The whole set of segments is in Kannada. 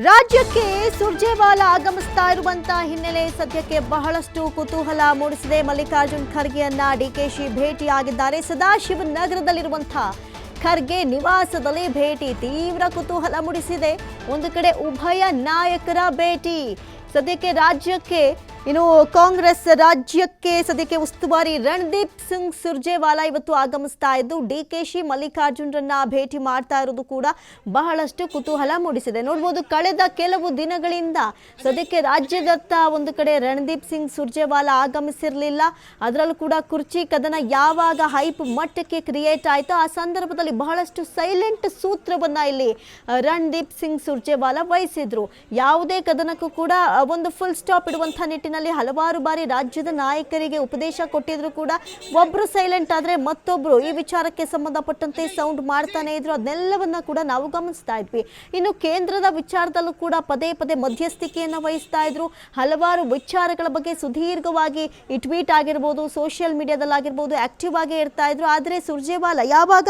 ರಾಜ್ಯಕ್ಕೆ ಸುರ್ಜೇವಾಲಾ ಆಗಮಿಸ್ತಾ ಇರುವಂತಹ ಹಿನ್ನೆಲೆ ಸದ್ಯಕ್ಕೆ ಬಹಳಷ್ಟು ಕುತೂಹಲ ಮೂಡಿಸಿದೆ. ಮಲ್ಲಿಕಾರ್ಜುನ್ ಖರ್ಗೆಯನ್ನ ಡಿಕೆಶಿ ಭೇಟಿಯಾಗಿದ್ದಾರೆ. ಸದಾಶಿವನಗರದಲ್ಲಿರುವಂತಹ ಖರ್ಗೆ ನಿವಾಸದಲ್ಲಿ ಭೇಟಿ ತೀವ್ರ ಕುತೂಹಲ ಮೂಡಿಸಿದೆ. ಒಂದು ಕಡೆ ಉಭಯ ನಾಯಕರ ಭೇಟಿ. ಸದ್ಯಕ್ಕೆ ರಾಜ್ಯಕ್ಕೆ ಕಾಂಗ್ರೆಸ್ ರಾಜ್ಯಕ್ಕೆ ಸದ್ಯಕ್ಕೆ ಉಸ್ತುವಾರಿ ರಣದೀಪ್ ಸಿಂಗ್ ಸುರ್ಜೇವಾಲಾ ಇವತ್ತು ಆಗಮಿಸ್ತಾ ಇದ್ದು ಡಿಕೆಶಿ ಮಲ್ಲಿಕಾರ್ಜುನ್ರನ್ನ ಭೇಟಿ ಮಾಡ್ತಾ ಇರೋದು ಕೂಡ ಬಹಳಷ್ಟು ಕುತೂಹಲ ಮೂಡಿಸಿದೆ. ನೋಡ್ಬೋದು, ಕಳೆದ ಕೆಲವು ದಿನಗಳಿಂದ ಸದ್ಯಕ್ಕೆ ರಾಜ್ಯದತ್ತ ಒಂದು ಕಡೆ ರಣದೀಪ್ ಸಿಂಗ್ ಸುರ್ಜೇವಾಲಾ ಆಗಮಿಸಿರಲಿಲ್ಲ. ಅದರಲ್ಲೂ ಕೂಡ ಕುರ್ಚಿ ಕದನ ಯಾವಾಗ ಹೈಪ್ ಮಟ್ಟಕ್ಕೆ ಕ್ರಿಯೇಟ್ ಆಯಿತು ಆ ಸಂದರ್ಭದಲ್ಲಿ ಬಹಳಷ್ಟು ಸೈಲೆಂಟ್ ಸೂತ್ರವನ್ನ ಇಲ್ಲಿ ರಣದೀಪ್ ಸಿಂಗ್ ಸುರ್ಜೇವಾಲಾ ವಹಿಸಿದ್ರು. ಯಾವುದೇ ಕದನಕ್ಕೂ ಕೂಡ ಒಂದು ಫುಲ್ ಸ್ಟಾಪ್ ಇಡುವಂತಹ ನಿಟ್ಟಿನಲ್ಲಿ ಹಲವಾರು ಬಾರಿ ರಾಜ್ಯದ ನಾಯಕರಿಗೆ ಉಪದೇಶ ಕೊಟ್ಟಿದ್ರು ಕೂಡ ಒಬ್ರು ಸೈಲೆಂಟ್ ಆದ್ರೆ ಮತ್ತೊಬ್ರು ಈ ವಿಚಾರಕ್ಕೆ ಸಂಬಂಧಪಟ್ಟಂತೆ ಸೌಂಡ್ ಮಾಡ್ತಾನೆ ಇದ್ರು. ಅದನ್ನೆಲ್ಲವನ್ನ ಕೂಡ ನಾವು ಗಮನಿಸ್ತಾ ಇದ್ವಿ. ಇನ್ನು ಕೇಂದ್ರದ ವಿಚಾರದಲ್ಲೂ ಕೂಡ ಪದೇ ಪದೇ ಮಧ್ಯಸ್ಥಿಕೆಯನ್ನು ವಹಿಸ್ತಾ ಇದ್ರು. ಹಲವಾರು ವಿಚಾರಗಳ ಬಗ್ಗೆ ಸುದೀರ್ಘವಾಗಿ ಈ ಟ್ವೀಟ್ ಆಗಿರ್ಬೋದು, ಸೋಷಿಯಲ್ ಮೀಡಿಯಾದಲ್ಲಾಗಿರ್ಬೋದು ಆಕ್ಟಿವ್ ಆಗಿ ಇರ್ತಾ ಇದ್ರು. ಆದರೆ ಸುರ್ಜೇವಾಲಾ ಯಾವಾಗ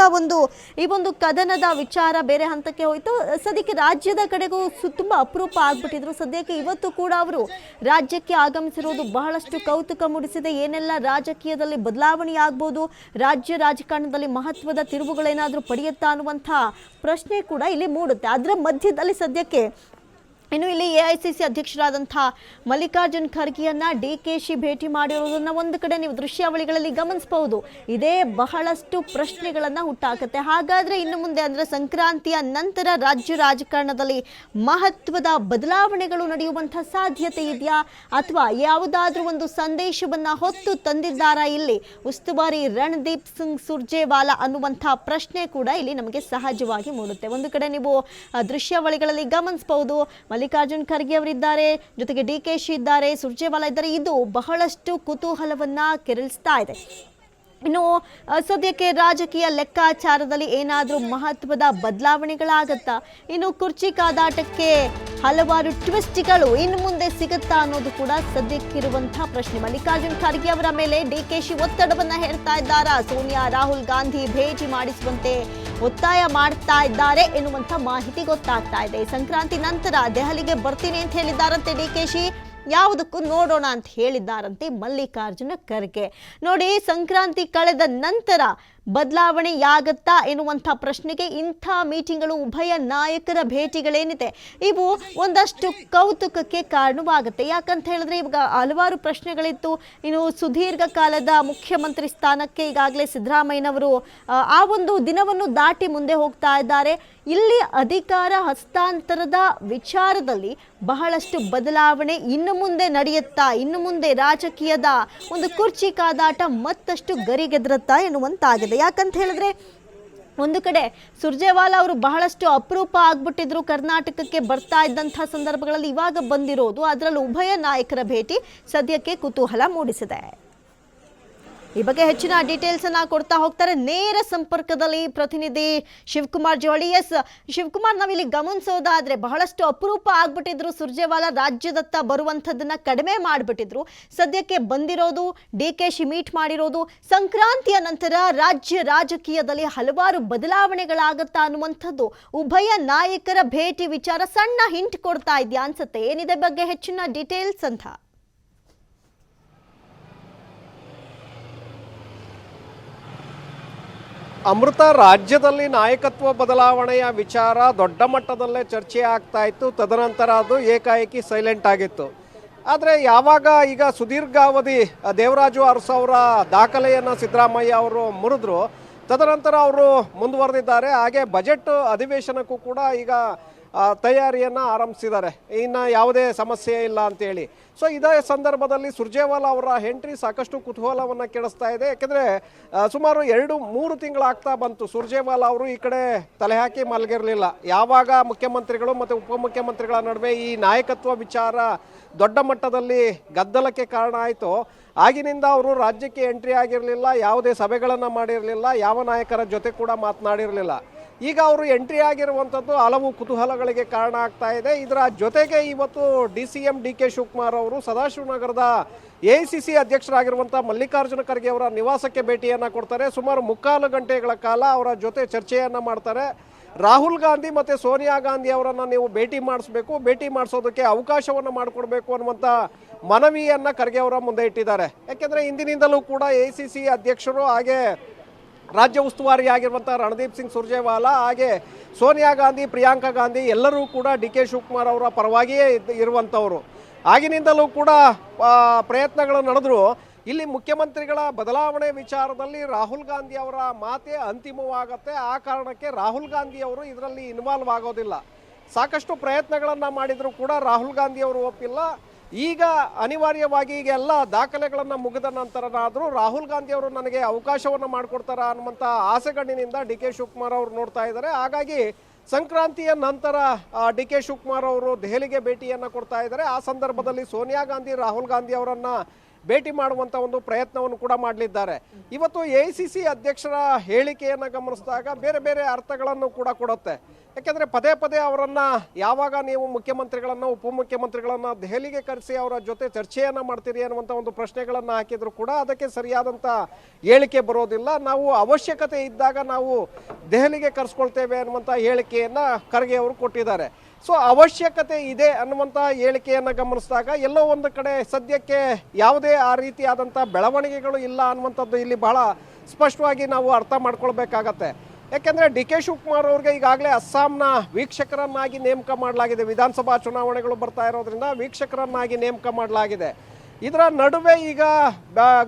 ಈ ಒಂದು ಕದನದ ವಿಚಾರ ಬೇರೆ ಹಂತಕ್ಕೆ ಹೋಯಿತು, ಸದ್ಯಕ್ಕೆ ರಾಜ್ಯದ ಕಡೆಗೂ ತುಂಬಾ ಅಪರೂಪ ಆಗ್ಬಿಟ್ಟಿದ್ರು. ಸದ್ಯಕ್ಕೆ ಇವತ್ತು ಕೂಡ ಅವರು ರಾಜ್ಯಕ್ಕೆ ಆಗಮಿಸಿರುವುದು ಬಹಳಷ್ಟು ಕೌತುಕ ಮೂಡಿಸಿದೆ. ಏನೆಲ್ಲ ರಾಜಕೀಯದಲ್ಲಿ ಬದಲಾವಣೆ ಆಗ್ಬೋದು, ರಾಜ್ಯ ರಾಜಕಾರಣದಲ್ಲಿ ಮಹತ್ವದ ತಿರುವುಗಳೇನಾದರೂ ಪಡೆಯುತ್ತಾ ಅನ್ನುವಂಥ ಪ್ರಶ್ನೆ ಕೂಡ ಇಲ್ಲಿ ಮೂಡುತ್ತೆ. ಅದರ ಮಧ್ಯದಲ್ಲಿ ಸದ್ಯಕ್ಕೆ ಇನ್ನು ಇಲ್ಲಿ ಎಐಸಿಸಿ ಅಧ್ಯಕ್ಷರಾದಂತಹ ಮಲ್ಲಿಕಾರ್ಜುನ್ ಖರ್ಗೆಯನ್ನ ಡಿಕೆಶಿ ಭೇಟಿ ಮಾಡಿರೋದನ್ನ ಒಂದು ಕಡೆ ನೀವು ದೃಶ್ಯಾವಳಿಗಳಲ್ಲಿ ಗಮನಿಸಬಹುದು. ಇದೇ ಬಹಳಷ್ಟು ಪ್ರಶ್ನೆಗಳನ್ನ ಹುಟ್ಟಾಕತ್ತೆ. ಹಾಗಾದ್ರೆ ಇನ್ನು ಮುಂದೆ ಅಂದ್ರೆ ಸಂಕ್ರಾಂತಿಯ ನಂತರ ರಾಜ್ಯ ರಾಜಕಾರಣದಲ್ಲಿ ಮಹತ್ವದ ಬದಲಾವಣೆಗಳು ನಡೆಯುವಂತಹ ಸಾಧ್ಯತೆ ಇದೆಯಾ, ಅಥವಾ ಯಾವುದಾದ್ರೂ ಒಂದು ಸಂದೇಶವನ್ನ ಹೊತ್ತು ತಂದಿದ್ದಾರಾ ಇಲ್ಲಿ ಉಸ್ತುವಾರಿ ರಣದೀಪ್ ಸಿಂಗ್ ಸುರ್ಜೇವಾಲಾ ಅನ್ನುವಂತಹ ಪ್ರಶ್ನೆ ಕೂಡ ಇಲ್ಲಿ ನಮಗೆ ಸಹಜವಾಗಿ ಮೂಡುತ್ತೆ. ಒಂದು ಕಡೆ ನೀವು ದೃಶ್ಯಾವಳಿಗಳಲ್ಲಿ ಗಮನಿಸಬಹುದು, ಮಲ್ಲಿಕಾರ್ಜುನ್ ಖರ್ಗೆ ಅವರಿದ್ದಾರೆ, ಜೊತೆಗೆ ಡಿಕೆಶಿ ಇದ್ದಾರೆ, ಸುರ್ಜೇವಾಲಾ ಇದ್ದಾರೆ. ಇದು ಬಹಳಷ್ಟು ಕುತೂಹಲವನ್ನ ಕೆರಳಿಸ್ತಾ ಇದೆ. ಇನ್ನು ಸದ್ಯಕ್ಕೆ ರಾಜಕೀಯ ಲೆಕ್ಕಾಚಾರದಲ್ಲಿ ಏನಾದರೂ ಮಹತ್ವದ ಬದಲಾವಣೆಗಳಾಗತ್ತಾ, ಇನ್ನು ಕುರ್ಚಿ ಕಾದಾಟಕ್ಕೆ ಹಲವಾರು ಟ್ವಿಸ್ಟ್ಗಳು ಇನ್ನು ಮುಂದೆ ಸಿಗುತ್ತಾ ಅನ್ನೋದು ಕೂಡ ಸದ್ಯಕ್ಕಿರುವಂತಹ ಪ್ರಶ್ನೆ. ಮಲ್ಲಿಕಾರ್ಜುನ್ ಖರ್ಗೆ ಅವರ ಮೇಲೆ ಡಿಕೆಶಿ ಒತ್ತಡವನ್ನ ಹೇರ್ತಾ ಇದ್ದಾರಾ, ಸೋನಿಯಾ ರಾಹುಲ್ ಗಾಂಧಿ ಭೇಟಿ ಮಾಡಿಸುವಂತೆ ಒತ್ತಾಯ ಮಾಡ್ತಾ ಇದ್ದಾರೆ ಎನ್ನುವಂಥ ಮಾಹಿತಿ ಗೊತ್ತಾಗ್ತಾ ಇದೆ. ಸಂಕ್ರಾಂತಿ ನಂತರ ದೆಹಲಿಗೆ ಬರ್ತೀನಿ ಅಂತ ಹೇಳಿದ್ದಾರಂತೆ ಡಿಕೆಶಿ, ಯಾವುದಕ್ಕೂ ನೋಡೋಣ ಅಂತ ಹೇಳಿದ್ದಾರಂತೆ ಮಲ್ಲಿಕಾರ್ಜುನ ಖರ್ಗೆ. ನೋಡಿ, ಸಂಕ್ರಾಂತಿ ಕಳೆದ ನಂತರ ಬದಲಾವಣೆಯಾಗತ್ತಾ ಎನ್ನುವಂಥ ಪ್ರಶ್ನೆಗೆ ಇಂಥ ಮೀಟಿಂಗ್ಗಳು, ಉಭಯ ನಾಯಕರ ಭೇಟಿಗಳೇನಿದೆ ಇವು ಒಂದಷ್ಟು ಕೌತುಕಕ್ಕೆ ಕಾರಣವಾಗುತ್ತೆ. ಯಾಕಂತ ಹೇಳಿದ್ರೆ ಇವಾಗ ಹಲವಾರು ಪ್ರಶ್ನೆಗಳಿತ್ತು. ಇನ್ನು ಸುದೀರ್ಘ ಕಾಲದ ಮುಖ್ಯಮಂತ್ರಿ ಸ್ಥಾನಕ್ಕೆ ಈಗಾಗಲೇ ಸಿದ್ದರಾಮಯ್ಯನವರು ಆ ಒಂದು ದಿನವನ್ನು ದಾಟಿ ಮುಂದೆ ಹೋಗ್ತಾ ಇದ್ದಾರೆ. ಇಲ್ಲಿ ಅಧಿಕಾರ ಹಸ್ತಾಂತರದ ವಿಚಾರದಲ್ಲಿ ಬಹಳಷ್ಟು ಬದಲಾವಣೆ ಇನ್ನು ಮುಂದೆ ನಡೆಯುತ್ತಾ, ಇನ್ನು ಮುಂದೆ ರಾಜಕೀಯದ ಒಂದು ಕುರ್ಚಿ ಕಾದಾಟ ಮತ್ತಷ್ಟು ಗರಿಗೆದರುತ್ತಾ ಎನ್ನುವಂತಾಗಿದೆ. ಯಾಕಂತ ಹೇಳಿದ್ರೆ ಒಂದು ಕಡೆ ಸುರ್ಜೇವಾಲಾ ಅವರು ಬಹಳಷ್ಟು ಅಪರೂಪ ಆಗ್ಬಿಟ್ಟಿದ್ರು. ಕರ್ನಾಟಕಕ್ಕೆ ಬರ್ತಾ ಇದ್ದಂಥ ಸಂದರ್ಭಗಳಲ್ಲಿ ಇವಾಗ ಬಂದಿರೋದು, ಅದರಲ್ಲೂ ಉಭಯ ನಾಯಕರ ಭೇಟಿ ಸದ್ಯಕ್ಕೆ ಕುತೂಹಲ ಮೂಡಿಸಿದೆ. ಈ ಬಗ್ಗೆ ಹೆಚ್ಚಿನ ಡೀಟೇಲ್ಸ್ ಅನ್ನ ಕೊಡ್ತಾ ಹೋಗ್ತಾರೆ ನೇರ ಸಂಪರ್ಕದಲ್ಲಿ ಪ್ರತಿನಿಧಿ ಶಿವಕುಮಾರ್ ಜೋಳಿ. ಎಸ್ ಶಿವಕುಮಾರ್, ನಾವಿಲ್ಲಿ ಗಮನಿಸೋದಾದ್ರೆ ಬಹಳಷ್ಟು ಅಪರೂಪ ಆಗ್ಬಿಟ್ಟಿದ್ರು ಸುರ್ಜೇವಾಲಾ, ರಾಜ್ಯದತ್ತ ಬರುವಂಥದ್ದನ್ನ ಕಡಿಮೆ ಮಾಡಿಬಿಟ್ಟಿದ್ರು. ಸದ್ಯಕ್ಕೆ ಬಂದಿರೋದು, ಡಿಕೆಶಿ ಮೀಟ್ ಮಾಡಿರೋದು, ಸಂಕ್ರಾಂತಿಯ ನಂತರ ರಾಜ್ಯ ರಾಜಕೀಯದಲ್ಲಿ ಹಲವಾರು ಬದಲಾವಣೆಗಳಾಗತ್ತಾ ಅನ್ನುವಂಥದ್ದು ಉಭಯ ನಾಯಕರ ಭೇಟಿ ವಿಚಾರ ಸಣ್ಣ ಹಿಂಟ್ ಕೊಡ್ತಾ ಇದೆಯಾ ಅನ್ಸುತ್ತೆ. ಏನಿದೆ ಬಗ್ಗೆ ಹೆಚ್ಚಿನ ಡೀಟೇಲ್ಸ್ ಅಂತ? ಅಮೃತ, ರಾಜ್ಯದಲ್ಲಿ ನಾಯಕತ್ವ ಬದಲಾವಣೆಯ ವಿಚಾರ ದೊಡ್ಡ ಮಟ್ಟದಲ್ಲೇ ಚರ್ಚೆ ಆಗ್ತಾ ಇತ್ತು. ತದನಂತರ ಅದು ಏಕಾಏಕಿ ಸೈಲೆಂಟ್ ಆಗಿತ್ತು. ಆದರೆ ಯಾವಾಗ ಈಗ ಸುದೀರ್ಘಾವಧಿ ದೇವರಾಜು ಅರಸು ಅವರ ದಾಖಲೆಯನ್ನು ಸಿದ್ದರಾಮಯ್ಯ ಅವರು ಮುರಿದ್ರು, ತದನಂತರ ಅವರು ಮುಂದುವರೆದಿದ್ದಾರೆ. ಹಾಗೆ ಬಜೆಟ್ ಅಧಿವೇಶನಕ್ಕೂ ಕೂಡ ಈಗ ತಯಾರಿಯನ್ನು ಆರಂಭಿಸಿದ್ದಾರೆ, ಇನ್ನು ಯಾವುದೇ ಸಮಸ್ಯೆ ಇಲ್ಲ ಅಂತೇಳಿ. ಸೊ ಇದೇ ಸಂದರ್ಭದಲ್ಲಿ ಸುರ್ಜೇವಾಲಾ ಅವರ ಎಂಟ್ರಿ ಸಾಕಷ್ಟು ಕುತೂಹಲವನ್ನು ಕೆಡಿಸ್ತಾ ಇದೆ. ಯಾಕೆಂದರೆ ಸುಮಾರು 2-3 ತಿಂಗಳಾಗ್ತಾ ಬಂತು ಸುರ್ಜೇವಾಲಾ ಅವರು ಈ ಕಡೆ ತಲೆ ಹಾಕಿ ಮಲಗಿರಲಿಲ್ಲ. ಯಾವಾಗ ಮುಖ್ಯಮಂತ್ರಿಗಳು ಮತ್ತು ಉಪಮುಖ್ಯಮಂತ್ರಿಗಳ ನಡುವೆ ಈ ನಾಯಕತ್ವ ವಿಚಾರ ದೊಡ್ಡ ಮಟ್ಟದಲ್ಲಿ ಗದ್ದಲಕ್ಕೆ ಕಾರಣ ಆಯಿತು, ಆಗಿನಿಂದ ಅವರು ರಾಜ್ಯಕ್ಕೆ ಎಂಟ್ರಿ ಆಗಿರಲಿಲ್ಲ, ಯಾವುದೇ ಸಭೆಗಳನ್ನು ಮಾಡಿರಲಿಲ್ಲ, ಯಾವ ನಾಯಕರ ಜೊತೆ ಕೂಡ ಮಾತನಾಡಿರಲಿಲ್ಲ. ಈಗ ಅವರು ಎಂಟ್ರಿ ಆಗಿರುವಂಥದ್ದು ಹಲವು ಕುತೂಹಲಗಳಿಗೆ ಕಾರಣ ಆಗ್ತಾ ಇದೆ. ಇದರ ಜೊತೆಗೆ ಇವತ್ತು DCM DK ಶಿವಕುಮಾರ್ ಅವರು ಸದಾಶಿವನಗರದ AICC ಅಧ್ಯಕ್ಷರಾಗಿರುವಂಥ ಮಲ್ಲಿಕಾರ್ಜುನ ಖರ್ಗೆ ಅವರ ನಿವಾಸಕ್ಕೆ ಭೇಟಿಯನ್ನು ಕೊಡ್ತಾರೆ. ಸುಮಾರು 3/4 ಗಂಟೆಗಳ ಕಾಲ ಅವರ ಜೊತೆ ಚರ್ಚೆಯನ್ನು ಮಾಡ್ತಾರೆ. ರಾಹುಲ್ ಗಾಂಧಿ ಮತ್ತು ಸೋನಿಯಾ ಗಾಂಧಿ ಅವರನ್ನು ನೀವು ಭೇಟಿ ಮಾಡಿಸ್ಬೇಕು, ಭೇಟಿ ಮಾಡಿಸೋದಕ್ಕೆ ಅವಕಾಶವನ್ನು ಮಾಡಿಕೊಡ್ಬೇಕು ಅನ್ನುವಂಥ ಮನವಿಯನ್ನು ಖರ್ಗೆ ಅವರ ಮುಂದೆ ಇಟ್ಟಿದ್ದಾರೆ. ಯಾಕೆಂದರೆ ಇಂದಿನಿಂದಲೂ ಕೂಡ ACC ಅಧ್ಯಕ್ಷರು ಹಾಗೆ ರಾಜ್ಯ ಉಸ್ತುವಾರಿ ಆಗಿರುವಂಥ ರಣದೀಪ್ ಸಿಂಗ್ ಸುರ್ಜೇವಾಲಾ ಹಾಗೆ ಸೋನಿಯಾ ಗಾಂಧಿ, ಪ್ರಿಯಾಂಕಾ ಗಾಂಧಿ ಎಲ್ಲರೂ ಕೂಡ DK ಶಿವಕುಮಾರ್ ಅವರ ಪರವಾಗಿಯೇ ಇರುವಂಥವರು. ಆಗಿನಿಂದಲೂ ಕೂಡ ಪ್ರಯತ್ನಗಳು ನಡೆದ್ರು. ಇಲ್ಲಿ ಮುಖ್ಯಮಂತ್ರಿಗಳ ಬದಲಾವಣೆ ವಿಚಾರದಲ್ಲಿ ರಾಹುಲ್ ಗಾಂಧಿ ಅವರ ಮಾತೇ ಅಂತಿಮವಾಗುತ್ತೆ. ಆ ಕಾರಣಕ್ಕೆ ರಾಹುಲ್ ಗಾಂಧಿ ಅವರು ಇದರಲ್ಲಿ ಇನ್ವಾಲ್ವ್ ಆಗೋದಿಲ್ಲ. ಸಾಕಷ್ಟು ಪ್ರಯತ್ನಗಳನ್ನು ಮಾಡಿದರೂ ಕೂಡ ರಾಹುಲ್ ಗಾಂಧಿ ಅವರು ಒಪ್ಪಿಲ್ಲ. ಈಗ ಅನಿವಾರ್ಯವಾಗಿ ಈಗ ಎಲ್ಲ ದಾಖಲೆಗಳನ್ನು ಮುಗಿದ ನಂತರನಾದರೂ ರಾಹುಲ್ ಗಾಂಧಿ ಅವರು ನನಗೆ ಅವಕಾಶವನ್ನು ಮಾಡಿಕೊಡ್ತಾರ ಅನ್ನುವಂಥ ಆಸೆಗಣ್ಣಿನಿಂದ DK ಶಿವಕುಮಾರ್ ಅವರು ನೋಡ್ತಾ ಇದ್ದಾರೆ. ಹಾಗಾಗಿ ಸಂಕ್ರಾಂತಿಯ ನಂತರ DK ಶಿವಕುಮಾರ್ ಅವರು ದೆಹಲಿಗೆ ಭೇಟಿಯನ್ನು ಕೊಡ್ತಾ ಇದ್ದಾರೆ. ಆ ಸಂದರ್ಭದಲ್ಲಿ ಸೋನಿಯಾ ಗಾಂಧಿ, ರಾಹುಲ್ ಗಾಂಧಿ ಅವರನ್ನು ಭೇಟಿ ಮಾಡುವಂಥ ಒಂದು ಪ್ರಯತ್ನವನ್ನು ಕೂಡ ಮಾಡಲಿದ್ದಾರೆ. ಇವತ್ತು ACC ಅಧ್ಯಕ್ಷರ ಹೇಳಿಕೆಯನ್ನು ಗಮನಿಸಿದಾಗ ಬೇರೆ ಬೇರೆ ಅರ್ಥಗಳನ್ನು ಕೂಡ ಕೊಡುತ್ತೆ. ಯಾಕೆಂದರೆ ಪದೇ ಪದೇ ಅವರನ್ನು ಯಾವಾಗ ನೀವು ಮುಖ್ಯಮಂತ್ರಿಗಳನ್ನು, ಉಪಮುಖ್ಯಮಂತ್ರಿಗಳನ್ನು ದೆಹಲಿಗೆ ಕರೆಸಿ ಅವರ ಜೊತೆ ಚರ್ಚೆಯನ್ನು ಮಾಡ್ತೀರಿ ಅನ್ನುವಂಥ ಒಂದು ಪ್ರಶ್ನೆಗಳನ್ನು ಹಾಕಿದ್ರು ಕೂಡ ಅದಕ್ಕೆ ಸರಿಯಾದಂಥ ಹೇಳಿಕೆ ಬರೋದಿಲ್ಲ. ನಾವು ಅವಶ್ಯಕತೆ ಇದ್ದಾಗ ನಾವು ದೆಹಲಿಗೆ ಕರೆಸ್ಕೊಳ್ತೇವೆ ಅನ್ನುವಂಥ ಹೇಳಿಕೆಯನ್ನು ಖರ್ಗೆ ಅವರು ಕೊಟ್ಟಿದ್ದಾರೆ. ಸೊ ಅವಶ್ಯಕತೆ ಇದೆ ಅನ್ನುವಂಥ ಹೇಳಿಕೆಯನ್ನು ಗಮನಿಸಿದಾಗ ಎಲ್ಲೋ ಒಂದು ಕಡೆ ಸದ್ಯಕ್ಕೆ ಯಾವುದೇ ಆ ರೀತಿಯಾದಂಥ ಬೆಳವಣಿಗೆಗಳು ಇಲ್ಲ ಅನ್ನುವಂಥದ್ದು ಇಲ್ಲಿ ಬಹಳ ಸ್ಪಷ್ಟವಾಗಿ ನಾವು ಅರ್ಥ ಮಾಡ್ಕೊಳ್ಬೇಕಾಗತ್ತೆ. ಯಾಕೆಂದರೆ DK ಶಿವಕುಮಾರ್ ಅವ್ರಿಗೆ ಈಗಾಗಲೇ ಅಸ್ಸಾಂನ ವೀಕ್ಷಕರನ್ನಾಗಿ ನೇಮಕ ಮಾಡಲಾಗಿದೆ. ವಿಧಾನಸಭಾ ಚುನಾವಣೆಗಳು ಬರ್ತಾ ಇರೋದ್ರಿಂದ ವೀಕ್ಷಕರನ್ನಾಗಿ ನೇಮಕ ಮಾಡಲಾಗಿದೆ. ಇದರ ನಡುವೆ ಈಗ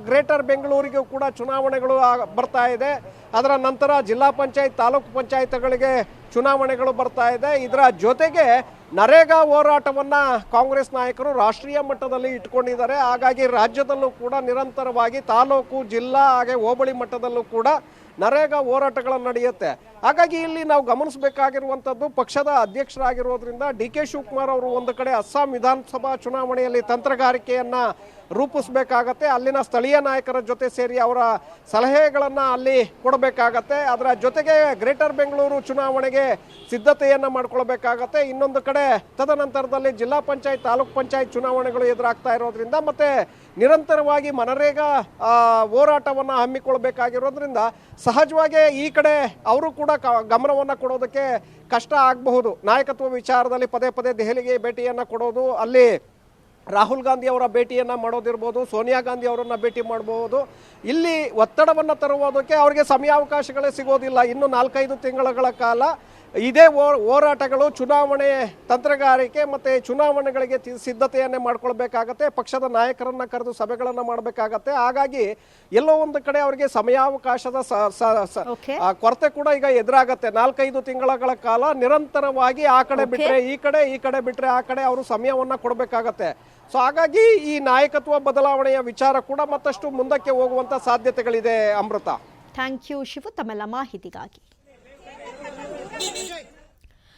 ಗ್ರೇಟರ್ ಬೆಂಗಳೂರಿಗೂ ಕೂಡ ಚುನಾವಣೆಗಳು ಬರ್ತಾ ಇದೆ. ಅದರ ನಂತರ ಜಿಲ್ಲಾ ಪಂಚಾಯತ್, ತಾಲೂಕು ಪಂಚಾಯತ್ಗಳಿಗೆ ಚುನಾವಣೆಗಳು ಬರ್ತಾ ಇದೆ. ಇದರ ಜೊತೆಗೆ ನರೇಗಾ ಹೋರಾಟವನ್ನು ಕಾಂಗ್ರೆಸ್ ನಾಯಕರು ರಾಷ್ಟ್ರೀಯ ಮಟ್ಟದಲ್ಲಿ ಇಟ್ಕೊಂಡಿದ್ದಾರೆ. ಹಾಗಾಗಿ ರಾಜ್ಯದಲ್ಲೂ ಕೂಡ ನಿರಂತರವಾಗಿ ತಾಲೂಕು, ಜಿಲ್ಲಾ ಹಾಗೆ ಹೋಬಳಿ ಮಟ್ಟದಲ್ಲೂ ಕೂಡ ನರೇಗಾ ಹೋರಾಟಗಳು ನಡೆಯುತ್ತೆ. ಹಾಗಾಗಿ ಇಲ್ಲಿ ನಾವು ಗಮನಿಸಬೇಕಾಗಿರುವಂಥದ್ದು ಪಕ್ಷದ ಅಧ್ಯಕ್ಷರಾಗಿರೋದ್ರಿಂದ DK ಶಿವಕುಮಾರ್ ಅವರು ಒಂದು ಕಡೆ ಅಸ್ಸಾಂ ವಿಧಾನಸಭಾ ಚುನಾವಣೆಯಲ್ಲಿ ತಂತ್ರಗಾರಿಕೆಯನ್ನು ರೂಪಿಸಬೇಕಾಗತ್ತೆ. ಅಲ್ಲಿನ ಸ್ಥಳೀಯ ನಾಯಕರ ಜೊತೆ ಸೇರಿ ಅವರ ಸಲಹೆಗಳನ್ನು ಅಲ್ಲಿ ಕೊಡಬೇಕಾಗತ್ತೆ. ಅದರ ಜೊತೆಗೆ ಗ್ರೇಟರ್ ಬೆಂಗಳೂರು ಚುನಾವಣೆಗೆ ಸಿದ್ಧತೆಯನ್ನು ಮಾಡ್ಕೊಳ್ಬೇಕಾಗತ್ತೆ. ಇನ್ನೊಂದು ಕಡೆ ತದನಂತರದಲ್ಲಿ ಜಿಲ್ಲಾ ಪಂಚಾಯತ್, ತಾಲೂಕು ಪಂಚಾಯತ್ ಚುನಾವಣೆಗಳು ಎದುರಾಗ್ತಾ ಇರೋದ್ರಿಂದ ಮತ್ತೆ ನಿರಂತರವಾಗಿ ಮನರೇಗಾ ಹೋರಾಟವನ್ನು ಹಮ್ಮಿಕೊಳ್ಬೇಕಾಗಿರೋದ್ರಿಂದ ಸಹಜವಾಗಿ ಈ ಕಡೆ ಅವರು ಕೂಡ ಗಮನವನ್ನು ಕೊಡೋದಕ್ಕೆ ಕಷ್ಟ ಆಗಬಹುದು. ನಾಯಕತ್ವ ವಿಚಾರದಲ್ಲಿ ಪದೇ ಪದೇ ದೆಹಲಿಗೆ ಭೇಟಿಯನ್ನು ಕೊಡೋದು, ಅಲ್ಲಿ ರಾಹುಲ್ ಗಾಂಧಿ ಅವರ ಭೇಟಿಯನ್ನು ಮಾಡೋದಿರ್ಬೋದು, ಸೋನಿಯಾ ಗಾಂಧಿ ಅವರನ್ನು ಭೇಟಿ ಮಾಡಬಹುದು. ಇಲ್ಲಿ ಒತ್ತಡವನ್ನು ತರುವುದಕ್ಕೆ ಅವರಿಗೆ ಸಮಯಾವಕಾಶಗಳೇ ಸಿಗೋದಿಲ್ಲ. ಇನ್ನು 4-5 ತಿಂಗಳ ಕಾಲ ಇದೇ ಹೋರಾಟಗಳು, ಚುನಾವಣೆ ತಂತ್ರಗಾರಿಕೆ ಮತ್ತು ಚುನಾವಣೆಗಳಿಗೆ ಸಿದ್ಧತೆಯನ್ನೇ ಮಾಡ್ಕೊಳ್ಬೇಕಾಗತ್ತೆ. ಪಕ್ಷದ ನಾಯಕರನ್ನು ಕರೆದು ಸಭೆಗಳನ್ನು ಮಾಡಬೇಕಾಗತ್ತೆ. ಹಾಗಾಗಿ ಎಲ್ಲೋ ಒಂದು ಕಡೆ ಅವರಿಗೆ ಸಮಯಾವಕಾಶದ ಕೊರತೆ ಕೂಡ ಈಗ ಎದುರಾಗತ್ತೆ. 4-5 ತಿಂಗಳ ಕಾಲ ನಿರಂತರವಾಗಿ ಆ ಕಡೆ ಬಿಟ್ಟರೆ ಈ ಕಡೆ, ಈ ಕಡೆ ಬಿಟ್ಟರೆ ಆ ಕಡೆ ಅವರು ಸಮಯವನ್ನು ಕೊಡಬೇಕಾಗತ್ತೆ. ಸೊ ಹಾಗಾಗಿ ಈ ನಾಯಕತ್ವ ಬದಲಾವಣೆಯ ವಿಚಾರ ಕೂಡ ಮತ್ತಷ್ಟು ಮುಂದಕ್ಕೆ ಹೋಗುವಂಥ ಸಾಧ್ಯತೆಗಳಿದೆ. ಅಮೃತ, ಥ್ಯಾಂಕ್ ಯು ಶಿವು ತಮ್ಮೆಲ್ಲ ಮಾಹಿತಿಗಾಗಿ.